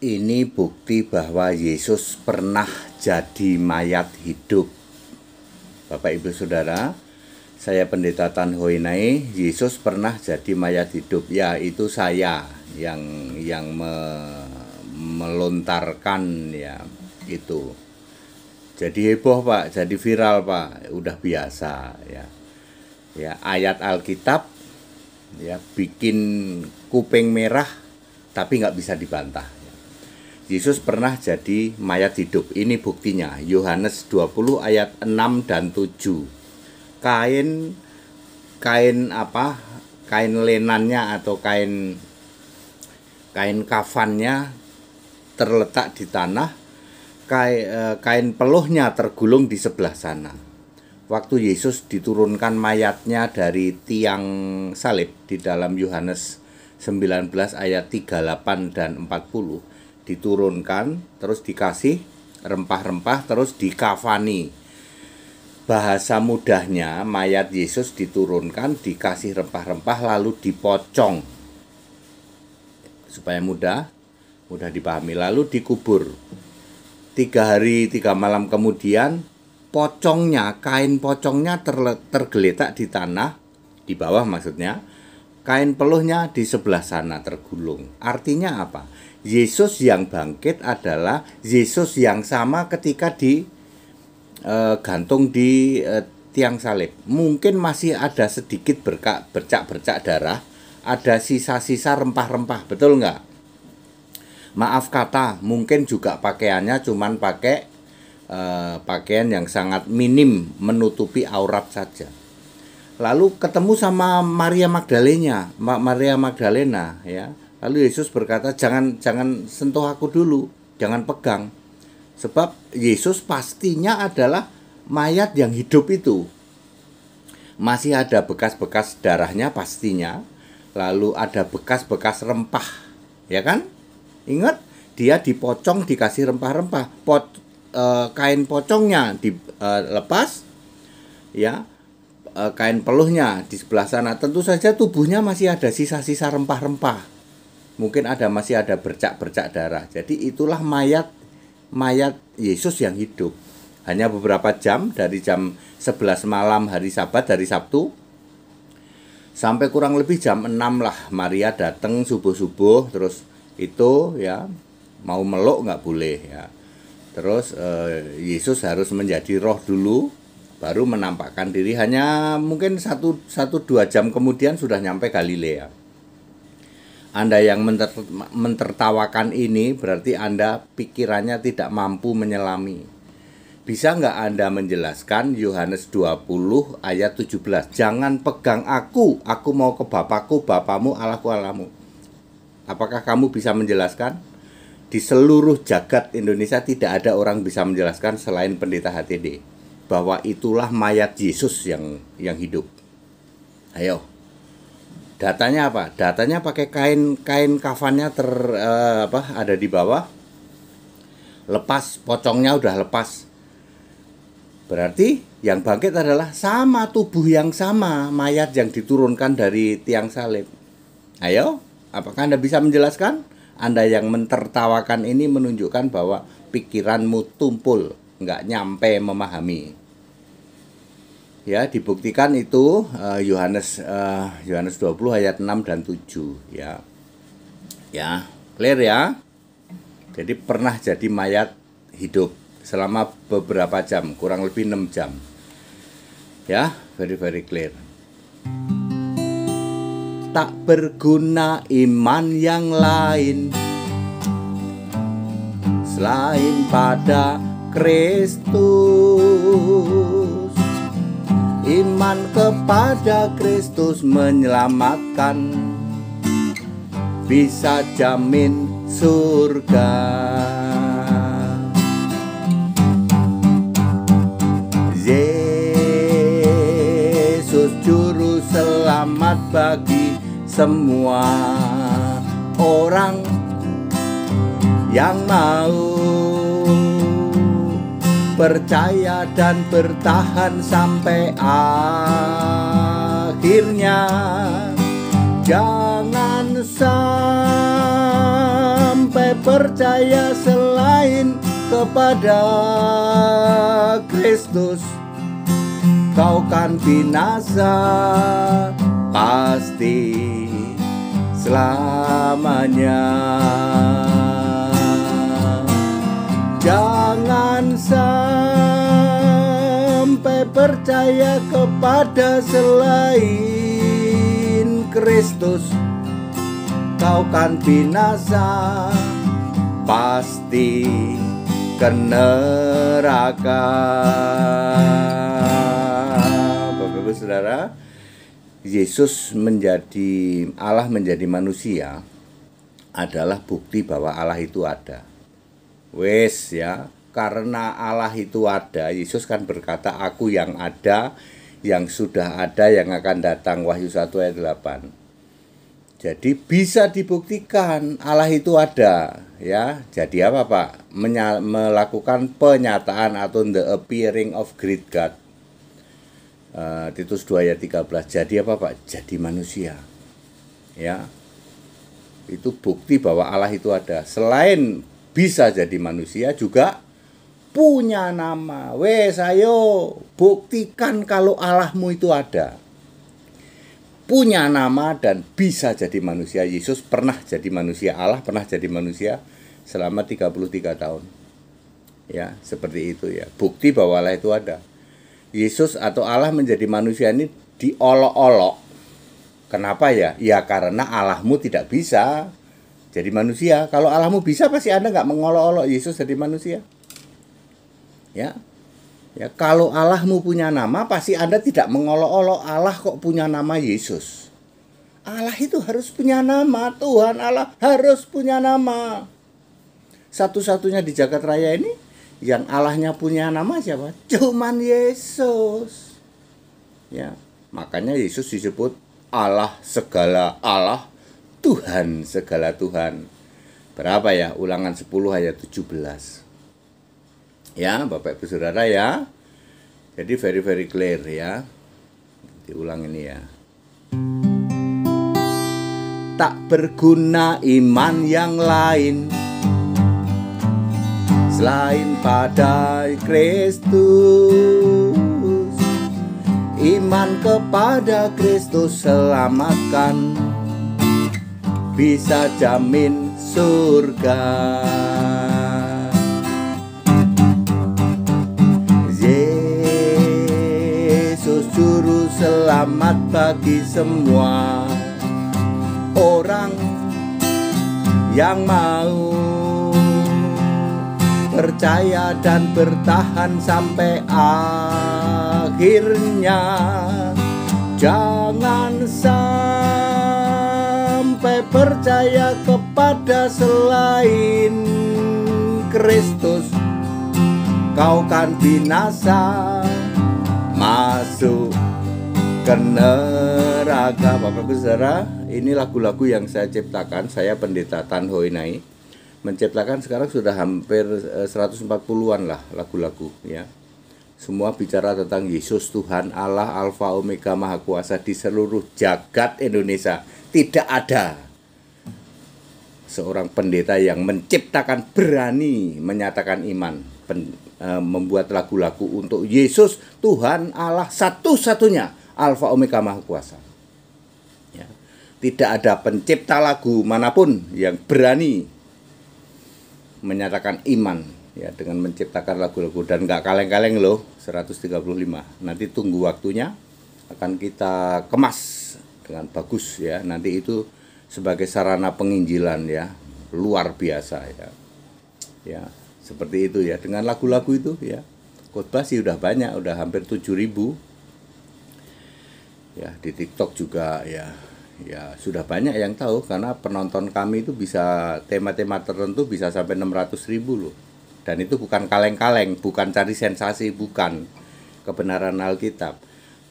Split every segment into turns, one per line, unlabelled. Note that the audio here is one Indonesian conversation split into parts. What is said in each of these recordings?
Ini bukti bahwa Yesus pernah jadi mayat hidup. Bapak Ibu Saudara, saya Pendeta Tan Hoinai. Yesus pernah jadi mayat hidup. Ya, itu saya yang melontarkan ya itu. Jadi heboh Pak, jadi viral Pak, udah biasa ya. Ya, ayat Alkitab ya bikin kuping merah tapi nggak bisa dibantah. Yesus pernah jadi mayat hidup. Ini buktinya. Yohanes 20 ayat 6 dan 7. Kain lenannya atau kain kafannya terletak di tanah. Kain peluhnya tergulung di sebelah sana. Waktu Yesus diturunkan mayatnya dari tiang salib di dalam Yohanes 19 ayat 38 dan 40, diturunkan, terus dikasih rempah-rempah, terus dikafani. Bahasa mudahnya, mayat Yesus diturunkan, dikasih rempah-rempah, lalu dipocong supaya mudah dipahami, lalu dikubur. 3 hari 3 malam kemudian, kain pocongnya tergeletak di tanah, di bawah maksudnya. Kain peluhnya di sebelah sana tergulung. Artinya apa? Yesus yang bangkit adalah Yesus yang sama ketika digantung di tiang salib. Mungkin masih ada sedikit bercak-bercak darah, ada sisa-sisa rempah-rempah, betul nggak? Maaf kata, mungkin juga pakaiannya cuman pakai pakaian yang sangat minim menutupi aurat saja. Lalu ketemu sama Maria Magdalena ya. Lalu Yesus berkata, jangan sentuh aku dulu, jangan pegang. Sebab Yesus pastinya adalah mayat yang hidup itu. Masih ada bekas-bekas darahnya pastinya. Lalu ada bekas-bekas rempah, ya kan? Ingat, dia dipocong dikasih rempah-rempah. Kain pocongnya dilepas, ya. Kain peluhnya di sebelah sana. Tentu saja tubuhnya masih ada sisa-sisa rempah-rempah. Mungkin masih ada bercak-bercak darah. Jadi itulah mayat Yesus yang hidup. Hanya beberapa jam, dari jam 11 malam hari Sabat, dari Sabtu, sampai kurang lebih jam 6 lah Maria datang subuh-subuh. Terus itu ya, mau meluk nggak boleh ya. Terus Yesus harus menjadi roh dulu, baru menampakkan diri. Hanya mungkin 1-2 jam kemudian sudah nyampe Galilea. Anda yang mentertawakan ini berarti Anda pikirannya tidak mampu menyelami. Bisa nggak Anda menjelaskan Yohanes 20 ayat 17? Jangan pegang aku mau ke Bapakku, Bapamu, Allahku, Allahmu. Apakah kamu bisa menjelaskan? Di seluruh jagat Indonesia tidak ada orang bisa menjelaskan selain Pendeta HTD bahwa itulah mayat Yesus yang hidup. Ayo. Datanya apa? Datanya pakai kain kafannya ada di bawah. Lepas, pocongnya udah lepas. Berarti yang bangkit adalah sama tubuh yang sama, mayat yang diturunkan dari tiang salib. Ayo, apakah Anda bisa menjelaskan? Anda yang mentertawakan ini menunjukkan bahwa pikiranmu tumpul, nggak nyampe memahami. Ya, dibuktikan itu Yohanes 20 ayat 6 dan 7 ya. Ya, clear ya. Jadi pernah jadi mayat hidup selama beberapa jam, kurang lebih 6 jam. Ya, very clear. Tak berguna iman yang lain selain pada Kristus. Iman kepada Kristus menyelamatkan, bisa jamin surga. Yesus juru selamat bagi semua orang yang mau percaya dan bertahan sampai akhirnya. Jangan sampai sampai percaya selain kepada Kristus, kau kan binasa pasti selamanya. Jangan sampai percaya kepada selain Kristus, kau kan binasa pasti ke neraka. Bapak Ibu Saudara, Yesus menjadi Allah, menjadi manusia adalah bukti bahwa Allah itu ada. Wes ya, karena Allah itu ada, Yesus kan berkata, aku yang ada, yang sudah ada, yang akan datang. Wahyu 1 ayat 8. Jadi bisa dibuktikan Allah itu ada, ya. Jadi apa Pak? Melakukan penyataan atau the appearing of great God. Titus 2 ayat 13. Jadi apa Pak? Jadi manusia. Ya. Itu bukti bahwa Allah itu ada. Selain bisa jadi manusia, juga punya nama. Wes ayo buktikan kalau Allahmu itu ada. Punya nama dan bisa jadi manusia. Yesus pernah jadi manusia, Allah pernah jadi manusia selama 33 tahun. Ya, seperti itu ya. Bukti bahwa Allah itu ada. Yesus atau Allah menjadi manusia ini diolok-olok. Kenapa ya? Ya karena Allahmu tidak bisa jadi manusia. Kalau Allahmu bisa, pasti Anda nggak mengolok-olok Yesus jadi manusia. Ya. Ya, kalau Allahmu punya nama, pasti Anda tidak mengolok-olok Allah kok punya nama Yesus. Allah itu harus punya nama, Tuhan Allah harus punya nama. Satu-satunya di jagat raya ini yang Allahnya punya nama siapa? Cuman Yesus. Ya, makanya Yesus disebut Allah segala Allah, Tuhan segala Tuhan. Berapa ya? Ulangan 10 ayat 17. Ya, Bapak Ibu Saudara ya. Jadi very clear ya. Diulang ini ya. Tak berguna iman yang lain selain pada Kristus. Iman kepada Kristus selamatkan, bisa jamin surga. Yesus juru selamat bagi semua orang yang mau percaya dan bertahan sampai akhirnya. Jangan sampai percaya kepada selain Kristus, kau kan binasa masuk ke neraka. Bapak Ibu Saudara, ini lagu-lagu yang saya ciptakan. Saya Pendeta Tan Hoi Nai menciptakan, sekarang sudah hampir 140-an lah lagu-lagu ya. Semua bicara tentang Yesus, Tuhan Allah, Alfa Omega, Maha Kuasa di seluruh jagat Indonesia. Tidak ada seorang pendeta yang menciptakan, berani menyatakan iman, membuat lagu-lagu untuk Yesus, Tuhan Allah satu-satunya, Alfa Omega, Maha Kuasa. Ya. Tidak ada pencipta lagu manapun yang berani menyatakan iman ya dengan menciptakan lagu-lagu, dan nggak kaleng-kaleng loh, 135. Nanti tunggu waktunya akan kita kemas dengan bagus ya. Nanti itu sebagai sarana penginjilan ya, luar biasa ya. Ya, seperti itu ya, dengan lagu-lagu itu ya. Khotbah sih udah banyak, udah hampir 7.000. Ya, di TikTok juga ya. Ya, sudah banyak yang tahu, karena penonton kami itu bisa tema-tema tertentu bisa sampai 600.000 loh. Dan itu bukan kaleng-kaleng, bukan cari sensasi, bukan, kebenaran Alkitab.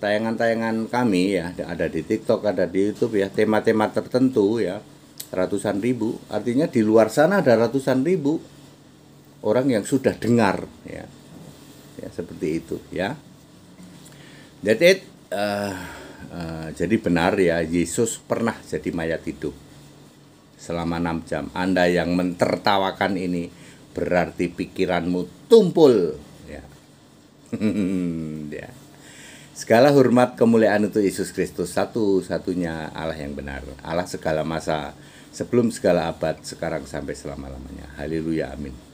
Tayangan-tayangan kami ya ada di TikTok, ada di YouTube ya, tema-tema tertentu ya, ratusan ribu. Artinya di luar sana ada ratusan ribu orang yang sudah dengar ya. Ya, seperti itu ya. Jadi benar ya, Yesus pernah jadi mayat hidup. selama 6 jam. Anda yang mentertawakan ini berarti pikiranmu tumpul, ya. Ya. Segala hormat kemuliaan untuk Yesus Kristus, satu-satunya Allah yang benar, Allah segala masa, sebelum segala abad, sekarang sampai selama-lamanya. Haleluya, amin.